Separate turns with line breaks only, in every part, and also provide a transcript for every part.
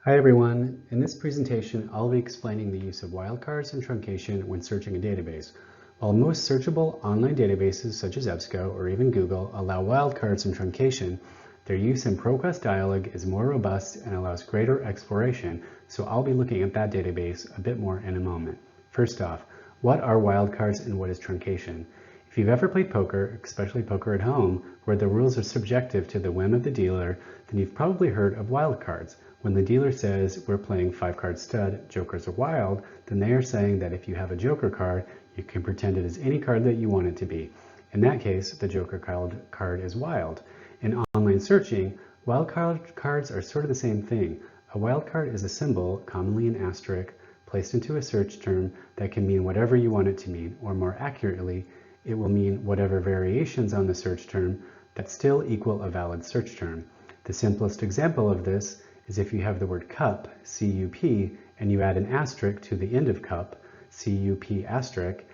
Hi everyone. In this presentation, I'll be explaining the use of wildcards and truncation when searching a database. While most searchable online databases such as EBSCO or even Google allow wildcards and truncation, their use in ProQuest Dialog is more robust and allows greater exploration, so I'll be looking at that database a bit more in a moment. First off, what are wildcards and what is truncation? If you've ever played poker, especially poker at home, where the rules are subjective to the whim of the dealer, then you've probably heard of wildcards. When the dealer says we're playing 5-card stud, jokers are wild, then they are saying that if you have a joker card, you can pretend it is any card that you want it to be. In that case, the joker card is wild. In online searching, cards are sort of the same thing. A wildcard is a symbol, commonly an asterisk, placed into a search term that can mean whatever you want it to mean, or more accurately, it will mean whatever variations on the search term that still equal a valid search term. The simplest example of this is if you have the word cup, C-U-P, and you add an asterisk to the end of cup, C-U-P asterisk.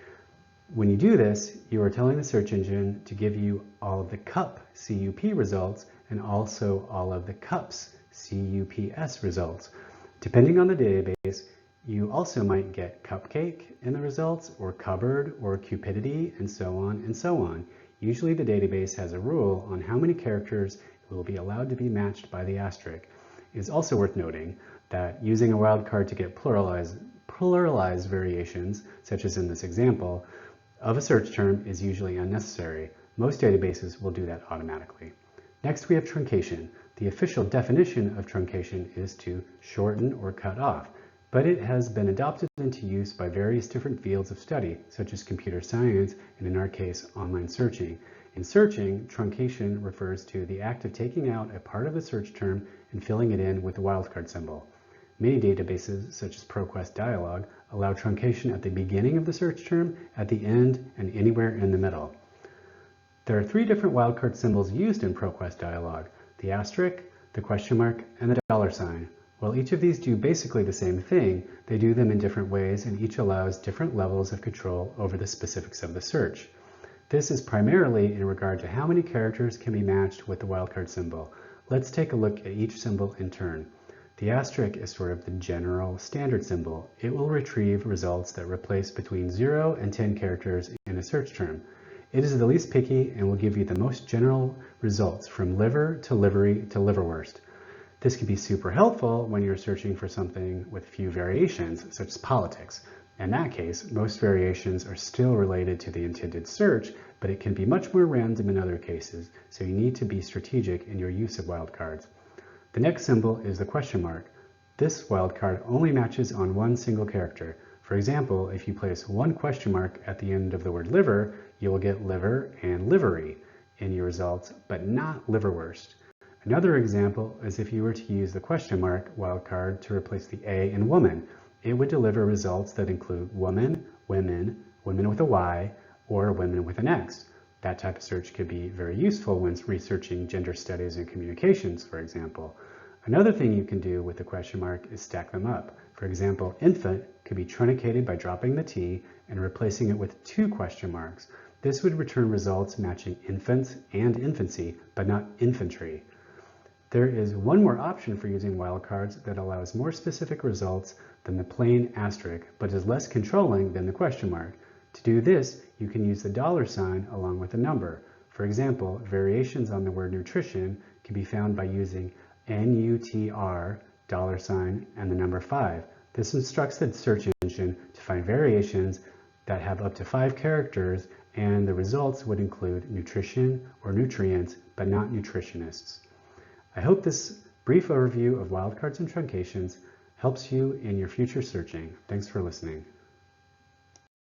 When you do this, you are telling the search engine to give you all of the cup, C-U-P results, and also all of the cups, C-U-P-S results. Depending on the database, you also might get cupcake in the results, or cupboard, or cupidity, and so on and so on. Usually the database has a rule on how many characters will be allowed to be matched by the asterisk. It is also worth noting that using a wildcard to get pluralized variations, such as in this example, of a search term is usually unnecessary. Most databases will do that automatically. Next, we have truncation. The official definition of truncation is to shorten or cut off, but it has been adopted into use by various different fields of study, such as computer science and, in our case, online searching. In searching, truncation refers to the act of taking out a part of the search term and filling it in with the wildcard symbol. Many databases, such as ProQuest Dialog, allow truncation at the beginning of the search term, at the end, and anywhere in the middle. There are 3 different wildcard symbols used in ProQuest Dialog: the asterisk, the question mark, and the $sign. While each of these do basically the same thing, they do them in different ways, and each allows different levels of control over the specifics of the search. This is primarily in regard to how many characters can be matched with the wildcard symbol. Let's take a look at each symbol in turn. The asterisk is sort of the general standard symbol. It will retrieve results that replace between 0 and 10 characters in a search term. It is the least picky and will give you the most general results, from liver to livery to liverwurst. This can be super helpful when you're searching for something with few variations, such as politics. In that case, most variations are still related to the intended search, but it can be much more random in other cases, so you need to be strategic in your use of wildcards. The next symbol is the question mark. This wildcard only matches on one single character. For example, if you place one question mark at the end of the word liver, you will get liver and livery in your results, but not liverwurst. Another example is if you were to use the question mark wildcard to replace the A in woman. It would deliver results that include woman, women, women with a Y, or women with an X. That type of search could be very useful when researching gender studies and communications, for example. Another thing you can do with the question mark is stack them up. For example, infant could be truncated by dropping the T and replacing it with 2 question marks. This would return results matching infants and infancy, but not infantry. There is one more option for using wildcards that allows more specific results than the plain asterisk, but is less controlling than the question mark. To do this, you can use the $sign along with a number. For example, variations on the word nutrition can be found by using NUTR, $sign, and the number 5. This instructs the search engine to find variations that have up to 5 characters, and the results would include nutrition or nutrients, but not nutritionists. I hope this brief overview of wildcards and truncations helps you in your future searching. Thanks for listening.